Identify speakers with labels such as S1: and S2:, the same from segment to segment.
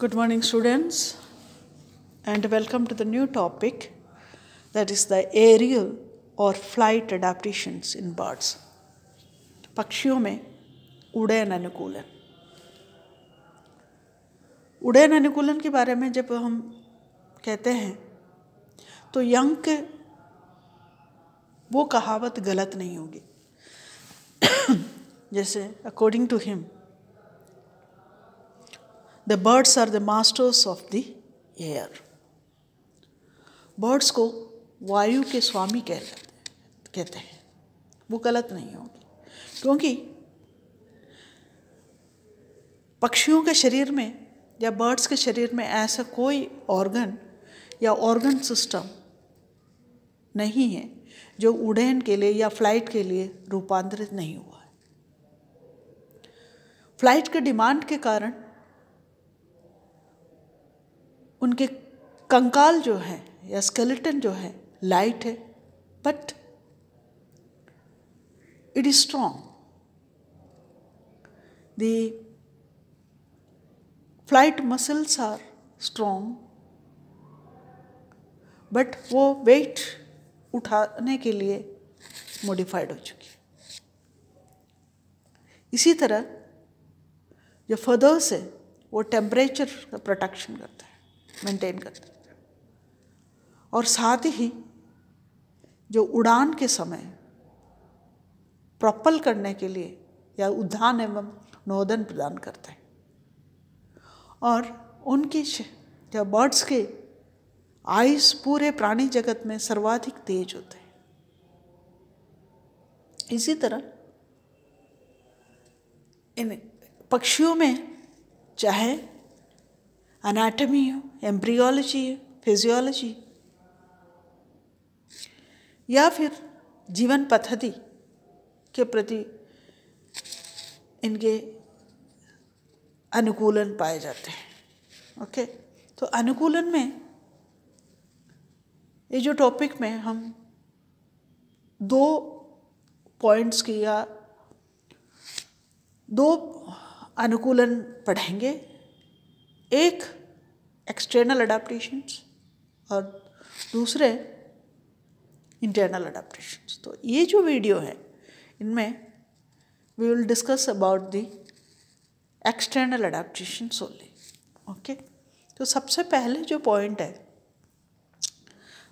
S1: Good morning, students, and welcome to the new topic, that is the aerial or flight adaptations in birds. पक्षियों में उड़ान अनुकूलन। उड़ान अनुकूलन के बारे में जब हम कहते हैं तो यंग के वो कहावत गलत नहीं होगी। जैसे according to him The birds are the masters of the air. Birds को वायु के स्वामी कहते हैं, वो गलत नहीं होगी, क्योंकि पक्षियों के शरीर में या बर्ड्स के शरीर में ऐसा कोई ऑर्गन या ऑर्गन सिस्टम नहीं है जो उड़ान के लिए या फ्लाइट के लिए रूपांतरित नहीं हुआ है। फ्लाइट के डिमांड के कारण उनके कंकाल जो है या स्केलेटन जो है लाइट है, but it is strong. The flight muscles are strong, but वो वेट उठाने के लिए मॉडिफाइड हो चुकी है। इसी तरह जो फदर्स है वो टेम्परेचर का प्रोटेक्शन करता है, मेंटेन करते हैं, और साथ ही जो उड़ान के समय प्रोपल करने के लिए या उद्यान एवं नोदन प्रदान करते हैं, और उनकी या बर्ड्स के आइस पूरे प्राणी जगत में सर्वाधिक तेज होते हैं। इसी तरह इन पक्षियों में चाहे एनाटॉमी हो, एम्ब्रियोलॉजी हो, फिजियोलॉजी या फिर जीवन पद्धति के प्रति इनके अनुकूलन पाए जाते हैं। ओके, तो अनुकूलन में ये जो टॉपिक में हम दो पॉइंट्स की या दो अनुकूलन पढ़ेंगे, एक एक्सटर्नल अडेप्टेशंस और दूसरे इंटरनल अडेप्टेशंस। तो ये जो वीडियो है इनमें we will discuss about the external adaptations only. Okay, तो सबसे पहले जो पॉइंट है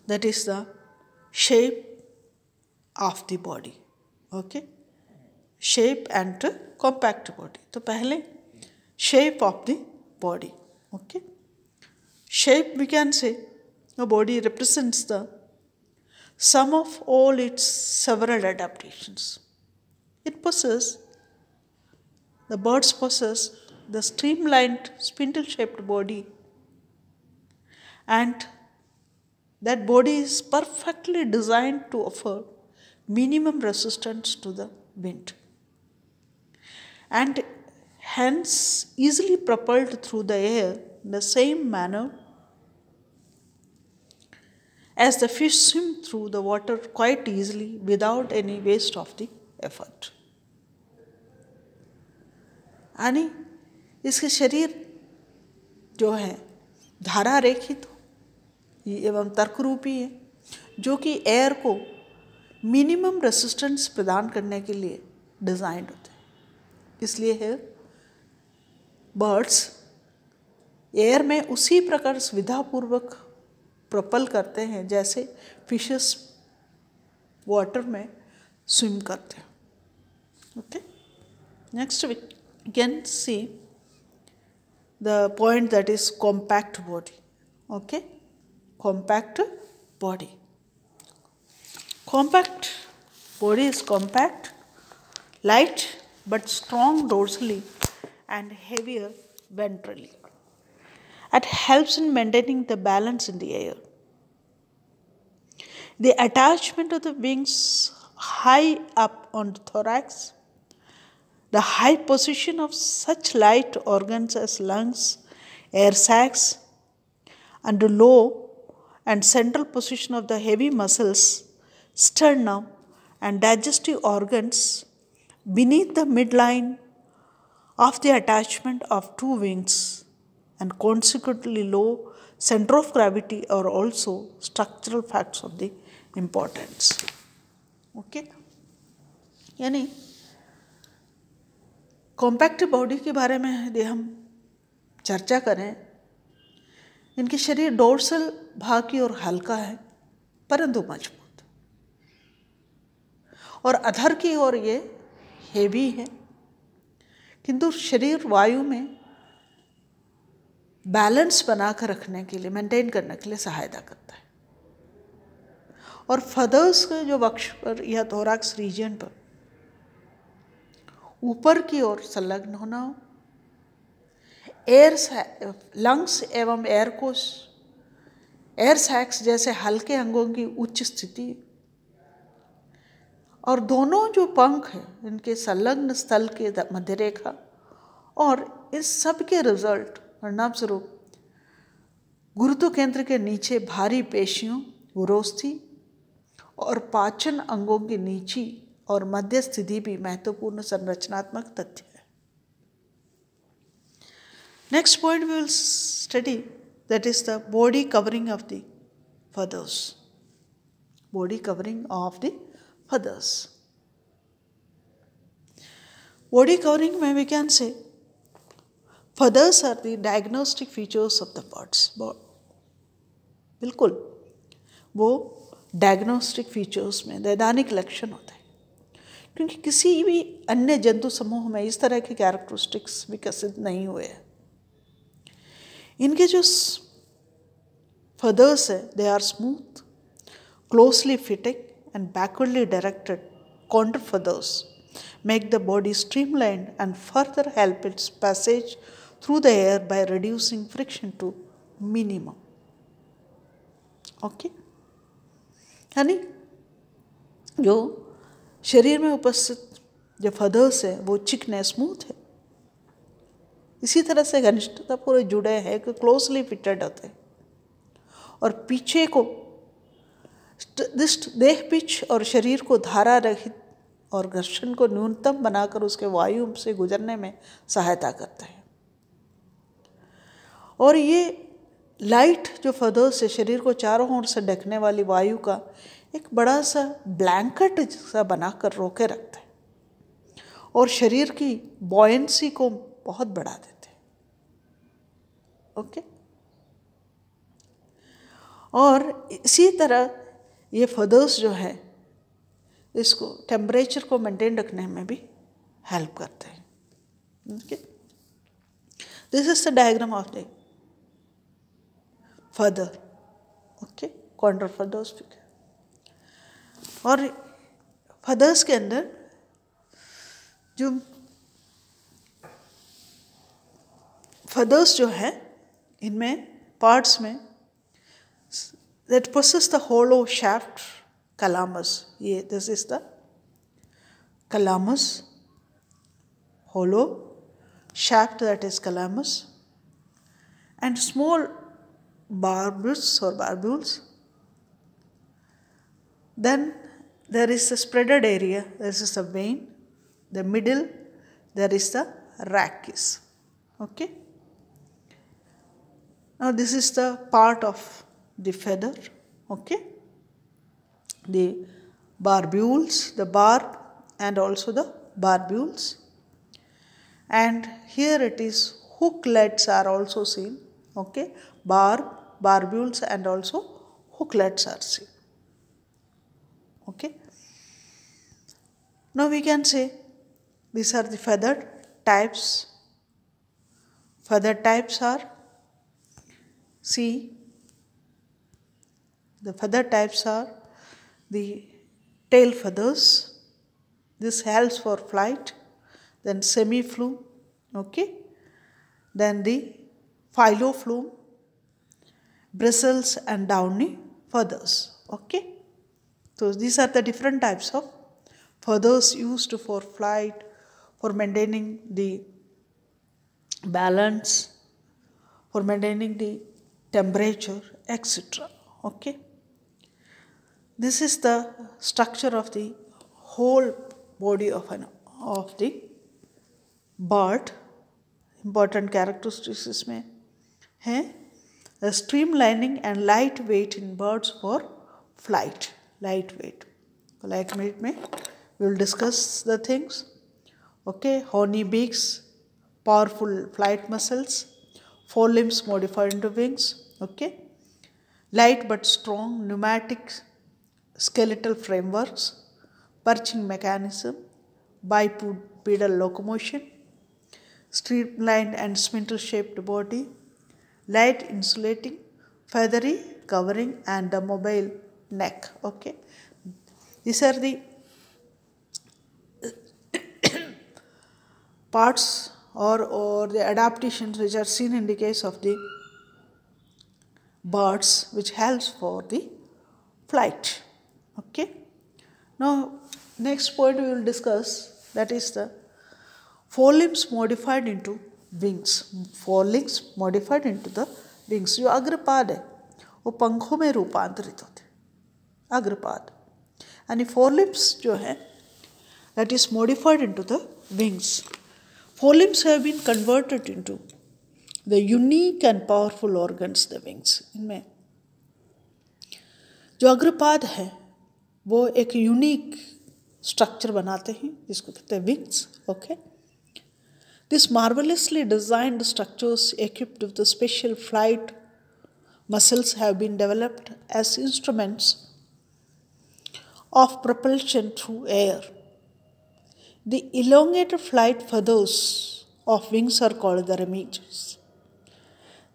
S1: that is the shape of the body. Okay, shape and compact body. तो पहले shape of the body. Okay, shape, we can say a body represents the sum of all its several adaptations. It possesses, the birds possess the streamlined spindle shaped body, and that body is perfectly designed to offer minimum resistance to the wind, and hence easily propelled through the air in the same manner as the fish swim through the water quite easily without any waste of the effort. यानी इसके शरीर जो है धारा रेखित एवं तर्करूपी है, जो कि एयर को मिनिमम रेसिस्टेंस प्रदान करने के लिए डिजाइंड होते हैं। इसलिए है बर्ड्स एयर में उसी प्रकार सुविधापूर्वक प्रोपल करते हैं जैसे फिशेस वाटर में स्विम करते हैं। Okay, next we can see the point that is compact body. Okay, compact body. Compact body is compact, light but strong dorsally and heavier ventrally. It helps in maintaining the balance in the air. The attachment of the wings high up on the thorax, the high position of such light organs as lungs, air sacs, and the low and central position of the heavy muscles, sternum, and digestive organs beneath the midline of the attachment of two wings and consequently low center of gravity are also structural facts of the importance. Okay, यानी compact body के बारे में यदि हम चर्चा करें, इनके शरीर डोर्सल भाग की ओर हल्का है परंतु मजबूत, और अधर की ओर ये हेवी है, किंतु शरीर वायु में बैलेंस बनाकर रखने के लिए, मेंटेन करने के लिए सहायता करता है। और फदर्स के जो वक्ष पर या थोरैक्स रीजन पर ऊपर की ओर संलग्न होना हो, लंग्स एवं एयरकोश, एयर सैक्स जैसे हल्के अंगों की उच्च स्थिति, और दोनों जो पंख हैं इनके संलग्न स्थल के मध्य रेखा, और इस सब के रिजल्ट परिणाम स्वरूप गुरुत्व केंद्र के नीचे भारी पेशियों, उरोस्थि और पाचन अंगों की नीची और मध्य स्थिति भी महत्वपूर्ण संरचनात्मक तथ्य है। Next point we will study, that is the body covering of the feathers. Body covering of the feathers. Body covering में we can say feathers are the diagnostic features of the birds. बिल्कुल वो diagnostic features में दैदानिक लक्षण होते हैं, क्योंकि किसी भी अन्य जंतु समूह में इस तरह के कैरेक्टरिस्टिक्स विकसित नहीं हुए हैं। इनके जो feathers है, they are smooth, closely fitting and backwardly directed contour feathers make the body streamlined and further help its passage through the air by reducing friction to minimum. Okay? यानी जो शरीर में उपस्थित जो feathers है वो चिकने स्मूथ है, इसी तरह से घनिष्ठता पूरे जुड़े हैं कि क्लोजली फिटेड होते हैं, और पीछे को देह पिच और शरीर को धारा रहित और घर्षण को न्यूनतम बनाकर उसके वायु से गुजरने में सहायता करते हैं। और ये लाइट जो feathers से शरीर को चारों ओर से ढकने वाली वायु का एक बड़ा सा ब्लैंकेट सा बनाकर रोके रखते हैं और शरीर की बॉयंसी को बहुत बढ़ा देते हैं। ओके, और इसी तरह ये feathers जो है इसको टेम्परेचर को मेंटेन रखने में भी हेल्प करते हैं। Okay, this is the diagram of the feather. Okay, contour feathers। और feathers के अंदर जो feathers जो है इनमें पार्ट्स में that possess the hollow shaft calamus. ये this is the calamus, hollow shaft that is calamus, and small barbules or barbules. Then there is the spreaded area. This is the vein. The middle there is the rachis. Okay. Now this is the part of the feather. Okay, the barbules, the barb and also the barbules, and here it is hooklets are also seen. Okay, barbules and also hooklets are seen. Okay, now we can say these are the feathered types. Feather types are, see, the feather types are the tail feathers. This helps for flight. Then semi-flume, okay. Then the phyloflume, bristles and downy feathers, okay. So these are the different types of feathers used for flight, for maintaining the balance, for maintaining the temperature, etc. Okay. This is the structure of the whole body of the bird. Important characteristics इसमें हैं streamlining and lightweight in birds for flight. Lightweight. Lightweight में we will discuss the things. Okay, horny beaks, powerful flight muscles, forelimbs modified into wings. Okay, light but strong pneumatic skeletal frameworks, perching mechanism, bipedal locomotion, streamlined and spindle-shaped body, light insulating, feathery covering, and a mobile neck. Okay, these are the parts or the adaptations which are seen in the case of the birds, which helps for the flight. Okay, now next point we will discuss, that is the forelimbs modified into wings. Forelimbs modified into the wings. जो अग्रपाद है वो पंखों में रूपांतरित होते हैं, अग्रपाद, यानी forelimbs जो है that is modified into the wings. Forelimbs have been converted into the unique and powerful organs, the wings. इनमें जो अग्रपाद है वो एक यूनिक स्ट्रक्चर बनाते हैं जिसको कहते हैं wings. Okay, this marvelously designed structures equipped with the special flight muscles have been developed as instruments of propulsion through air. The elongated flight feathers of wings are called the remiges.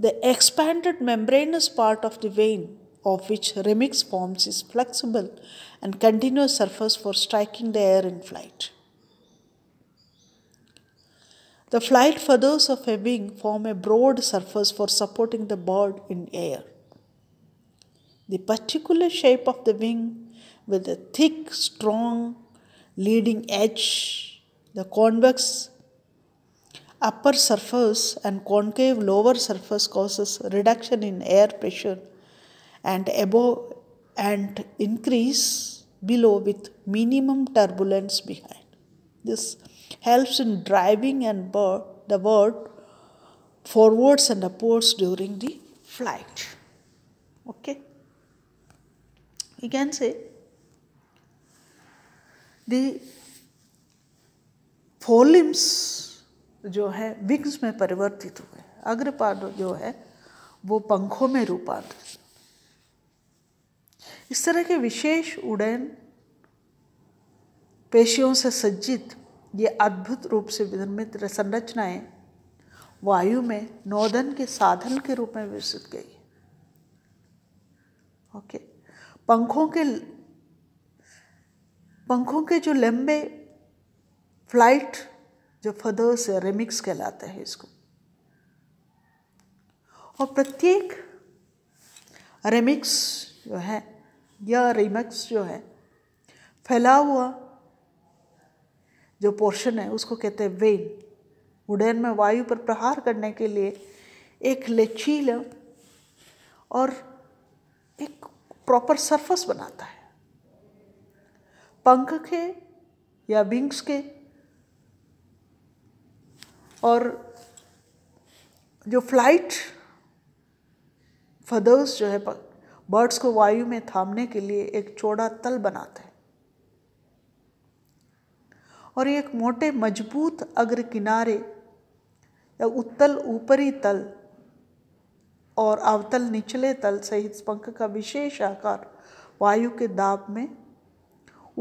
S1: The expanded membranous part of the vein of which remix forms is flexible and continuous surface for striking the air in flight. The flight feathers of a wing form a broad surface for supporting the bird in air. The particular shape of the wing with a thick, strong leading edge, the convex upper surface and concave lower surface causes reduction in air pressure and above and increase below with minimum turbulence behind. This helps in driving the bird forwards and upwards during the flight. Okay, you can say the forelimbs जो है wings में परिवर्तित हुए, अग्रपाद जो है वो पंखों में रूपांतरित. इस तरह के विशेष उड़न पेशियों से सज्जित ये अद्भुत रूप से निर्मित संरचनाएं वायु में नौदन के साधन के रूप में विकसित गई. ओके, पंखों के जो लंबे फ्लाइट जो फदर्स है, रेमिक्स कहलाते हैं इसको, और प्रत्येक रेमिक्स जो है या रिमिक्स जो है फैला हुआ जो पोर्शन है उसको कहते हैं वेन. उड़ान में वायु पर प्रहार करने के लिए एक लचीला और एक प्रॉपर सरफेस बनाता है. पंख के या विंग्स के और जो फ्लाइट फदर्स जो है बर्ड्स को वायु में थामने के लिए एक चौड़ा तल बनाते हैं और एक मोटे मजबूत अग्र किनारे या उत्तल ऊपरी तल और अवतल निचले तल सहित पंख का विशेष आकार वायु के दाब में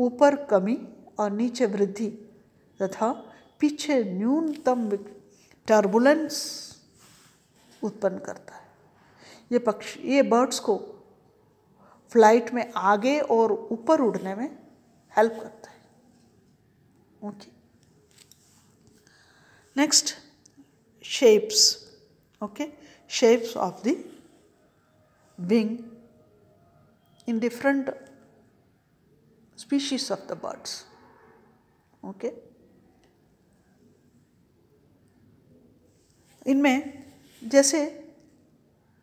S1: ऊपर कमी और नीचे वृद्धि तथा पीछे न्यूनतम टर्बुलेंस उत्पन्न करता है. ये बर्ड्स को फ्लाइट में आगे और ऊपर उड़ने में हेल्प करता है. Okay, next shapes. Okay, shapes of the wing in different species of the birds. Okay, इनमें जैसे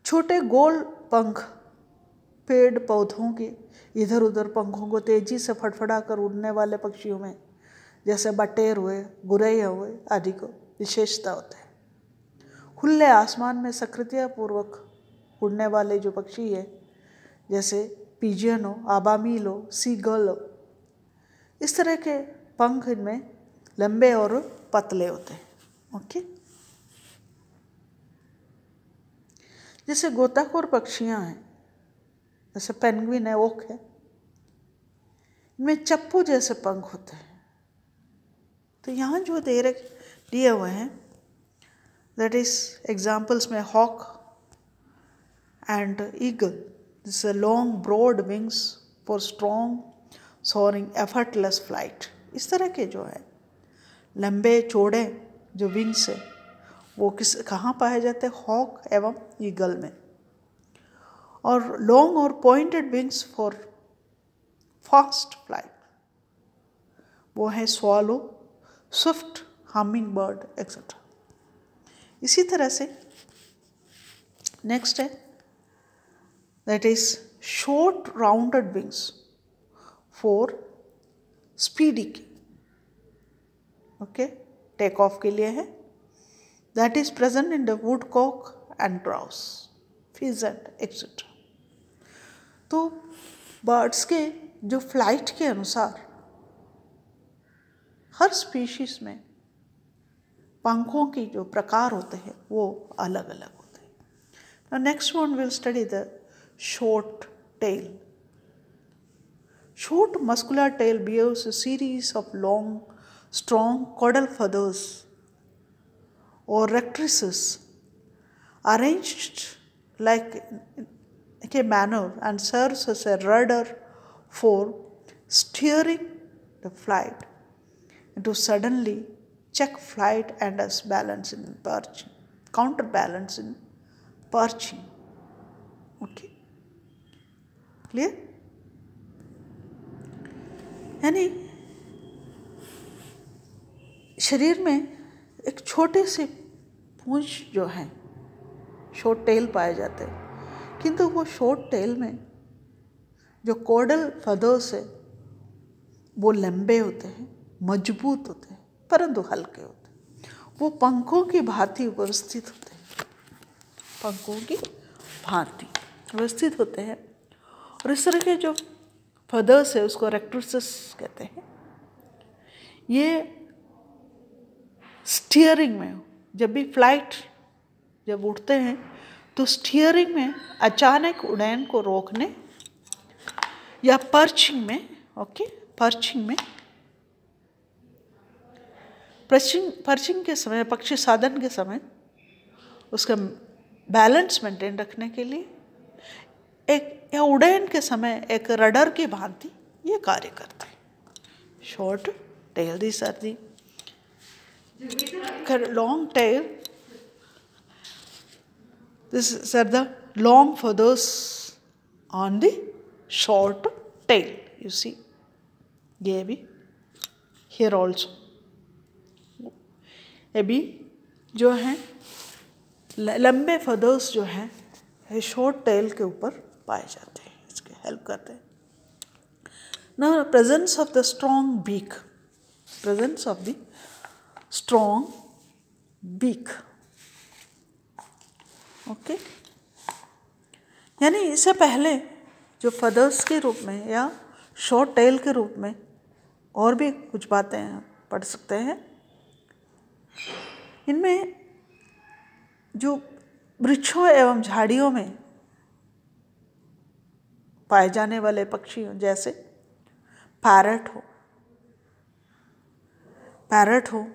S1: छोटे गोल पंख पेड़ पौधों के इधर उधर पंखों को तेजी से फड़फड़ा कर उड़ने वाले पक्षियों में जैसे बटेर हुए, गुरैया हुए आदि को विशेषता होते हैं. खुले आसमान में सक्रियतापूर्वक उड़ने वाले जो पक्षी है, जैसे पिजियन हो, आबामील हो, सीगल हो, इस तरह के पंख इनमें लंबे और पतले होते हैं। ओके, जैसे गोताखोर पक्षियां हैं, जैसे पेंगुइन है, ओक है, इनमें चप्पू जैसे पंख होते हैं। तो यहाँ जो दिए हुए हैं, दैट इज एग्जाम्पल्स में hawk and eagle, this long broad wings for strong soaring effortless flight. इस तरह के जो है लंबे चौड़े जो विंग्स है वो कहाँ पाए जाते हैं? हॉक एवं ईगल में। और लॉन्ग और pointed wings for fast flight, वो है swallow, Swift, humming bird etcetera. इसी तरह से नेक्स्ट है that is short rounded wings for speedy की, ओके, टेक ऑफ के लिए है। That is present in the Woodcock and grouse, pheasant etcetera. तो बर्ड्स के जो फ्लाइट के अनुसार हर स्पीशीज में पंखों की जो प्रकार होते हैं वो अलग अलग होते हैं। Now next one we'll study the short tail. Short muscular tail bears a series of long, strong caudal feathers or rectrices arranged like a manner and serves as a rudder for steering the flight to suddenly check flight and as balance in perching, counterbalance in perching. Okay, clear? यानी शरीर में एक छोटे से पूंछ जो है, short tail पाए जाते हैं, किंतु वो शॉर्ट टेल में जो कॉडल फेदर्स है वो लंबे होते हैं, मजबूत होते हैं, परंतु हल्के होते हैं। वो पंखों की भांति उपस्थित होते हैं, पंखों की भांति उपस्थित होते हैं। और इस तरह के जो फेदर्स है उसको रेक्ट्रिसेस कहते हैं। ये स्टीयरिंग में, जब भी फ्लाइट जब उड़ते हैं तो स्टीयरिंग में अचानक उड़ान को रोकने या पर्चिंग में, ओके, पर्चिंग के समय, पक्षी साधन के समय उसका बैलेंस मेंटेन रखने के लिए एक, या उड़ान के समय एक रडर की भांति ये कार्य करते हैं। Short tail, this are the long tail, these are the long feathers on the short tail, you see, ये भी here also, ये भी जो है लंबे feathers जो हैं ये short tail के ऊपर पाए जाते हैं, इसके हेल्प करते हैं। Now presence of the strong beak, presence of the strong beak, okay, यानी इससे पहले जो feathers के रूप में या short tail के रूप में और भी कुछ बातें पढ़ सकते हैं। इनमें जो वृक्षों एवं झाड़ियों में पाए जाने वाले पक्षी हों, जैसे पैरट हो,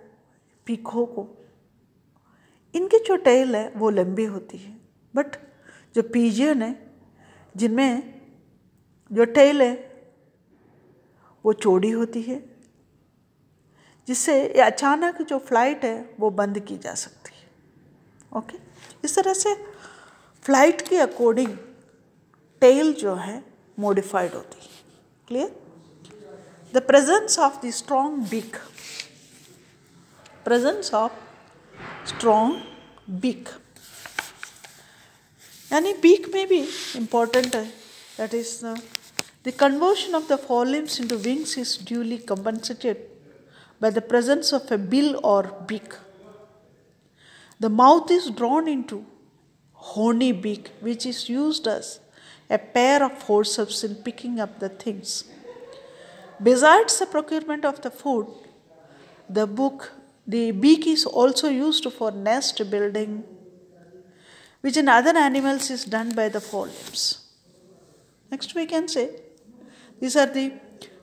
S1: पीकॉक हो, इनकी जो टेल है वो लंबी होती है। बट जो पिजियन है जिनमें जो टेल है वो चौड़ी होती है, जिससे ये अचानक जो फ्लाइट है वो बंद की जा सकती है। ओके, इस तरह से फ्लाइट के अकॉर्डिंग टेल जो है मॉडिफाइड होती है। Clear? The presence of the strong beak, presence of strong beak, यानी बीक में भी important है, that is the conversion of the forelimbs into wings is duly compensated by the presence of a bill or beak. The mouth is drawn into horny beak, which is used as a pair of forceps in picking up the things. Besides the procurement of the food, the beak is also used for nest building, which in other animals is done by the forelimbs. Next we can say, these are the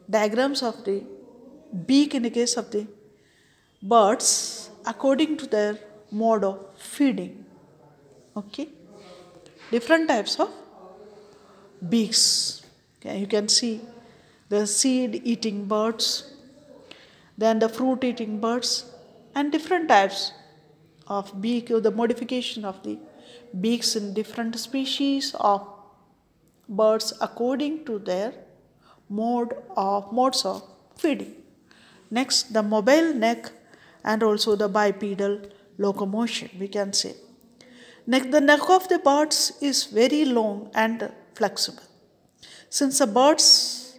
S1: diagrams of the beak in the case of the birds according to their mode of feeding. Okay, different types of beaks. Okay, you can see the seed eating birds, then the fruit eating birds, and different types of beak, or the modification of the beaks in different species of birds according to their modes of feeding. Next, the mobile neck and also the bipedal locomotion, we can say. Next, the neck of the birds is very long and flexible. Since the bird's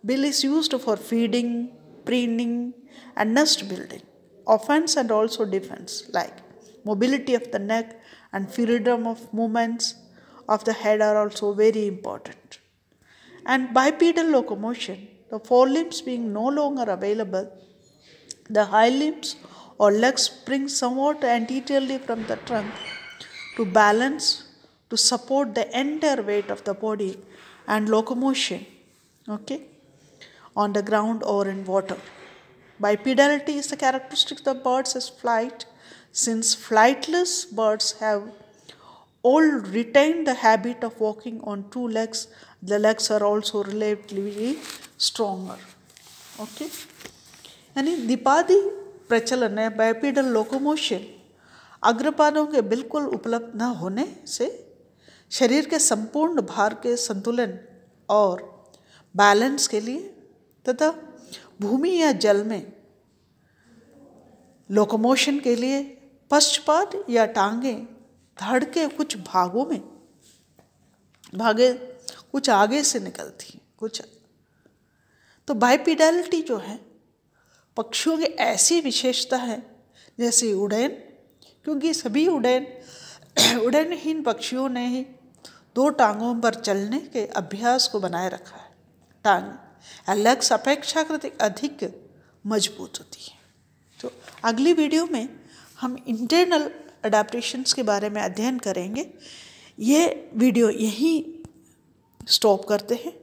S1: bill is used for feeding, preening, and nest building, offense and also defense, like mobility of the neck and freedom of movements of the head are also very important. And bipedal locomotion, the forelimbs being no longer available, the hind limbs or legs spring somewhat anteriorly from the trunk to balance, to support the entire weight of the body and locomotion, okay, on the ground or in water. Bipedality is the characteristic of birds as flight, since flightless birds have all retained the habit of walking on two legs. The legs are also relatively stronger. Okay, यानी द्विपादी प्रचलन है bipedal locomotion अग्रपादों के बिल्कुल उपलब्ध न होने से शरीर के संपूर्ण भार के संतुलन और बैलेंस के लिए तथा भूमि या जल में लोकोमोशन के लिए पश्चपाद या टांगें धड़ के कुछ भागों में कुछ आगे से निकलती, कुछ तो बाइपेडलिटी जो है पक्षियों की ऐसी विशेषता है जैसे उड़ैन, क्योंकि सभी उड़ैनहीन पक्षियों ने ही दो टांगों पर चलने के अभ्यास को बनाए रखा है। टांग लेग्स अपेक्षाकृत अधिक मजबूत होती है। तो अगली वीडियो में हम इंटरनल अडेप्टेशंस के बारे में अध्ययन करेंगे। ये वीडियो यहीं स्टॉप करते हैं।